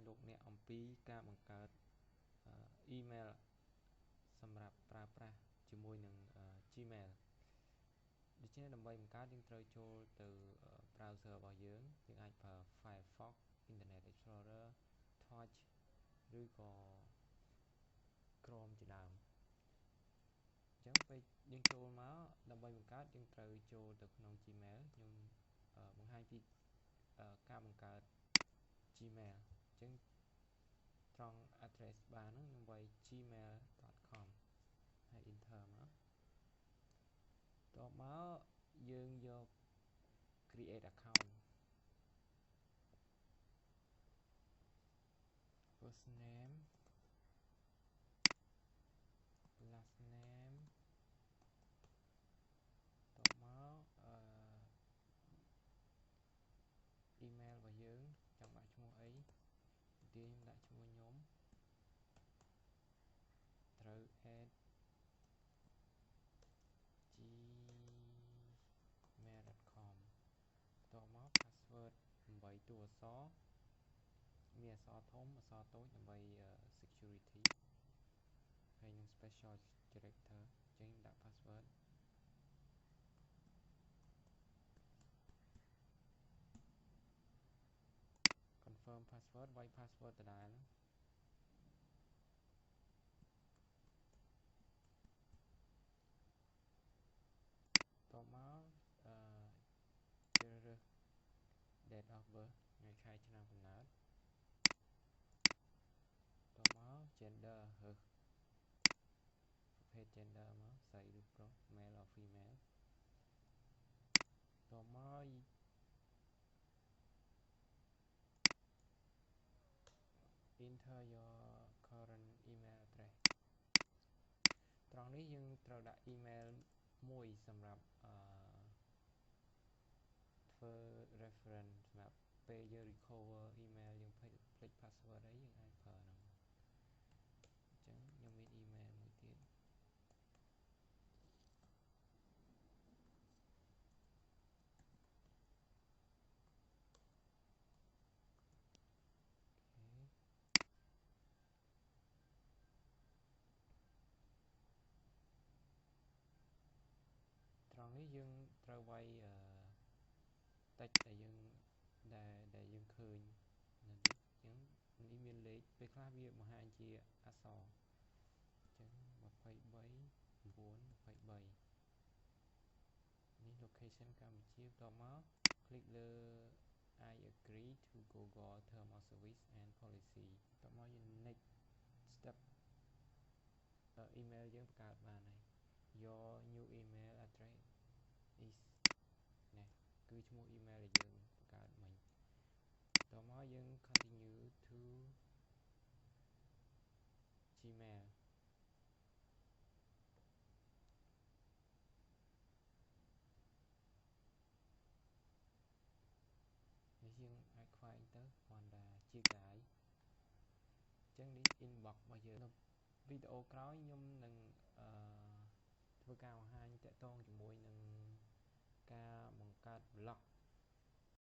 លោកអ្នកអំពីការបង្កើត email សម្រាប់ប្រើប្រាស់ជាមួយនឹង Gmail ដូច្នេះដើម្បីបង្កើតយើងត្រូវចូលទៅ browser របស់យើងអាចប្រើ Firefox Internet Explorer Torch ឬក៏ Chrome ជាដើមអញ្ចឹងពេលយើងចូលមកដើម្បីបង្កើតយើងត្រូវចូលទៅក្នុង Gmail ខ្ញុំបង្ហាញពីការបង្កើត Gmail អញ្ចឹងត្រង់ address bar ហ្នឹងខ្ញុំវាយ gmail.com ហើយ enter មកតបមកយើងយក create account first name last name តបមក email របស់យើងចង់ដាក់ឈ្មោះអីទីខ្ញុំដាក់ឈ្មោះខ្ញុំត្រូវ add gmail.com តបមក password 8 តួអក្សរមានអក្សរធំអក្សរតូចដើម្បី security ហើយនឹង special character អញ្ចឹងដាក់ password confirm password វាយ password ដដែលតមកជ្រើសរើស date of birth ថ្ងៃខែឆ្នាំកំណើតតមក gender រើសប្រភេទ gender មកស្រីឬប្រុស male or female តមក enter your current email address ត្រង់នេះយើងត្រូវដាក់ email មួយសម្រាប់ធ្វើ reference សម្រាប់ពេលយើង recover email យើងភ្លេច password អីយើងអាចប្រើហ្នឹងអញ្ចឹងខ្ញុំមាន email មួយទៀតត្រង់នេះយើងត្រូវវាយtext ដែលយើងឃើញនៅនេះអញ្ចឹងនេះមានលេខពេលខ្លះវាបង្ហាញជាអក្សរអញ្ចឹង23 9 23នេះ location កម្ពុជាបន្ទាប់មក click លើ I agree to Google Term of Service and Policy បន្ទាប់មកយើង next step email យើងបង្កើតបានហើយ your new email address is នេះគឺឈ្មោះ email ដែលយើងបង្កើតមិញតមកយើង continue to Gmail នេះយើងអាចខ្វែងទៅគ្រាន់តែជាកាយអញ្ចឹងនេះ inbox របស់យើងនៅវីដេអូក្រោយខ្ញុំនឹងធ្វើការបង្ហាញតាក់ទងជាមួយនឹងការបង្កើត blog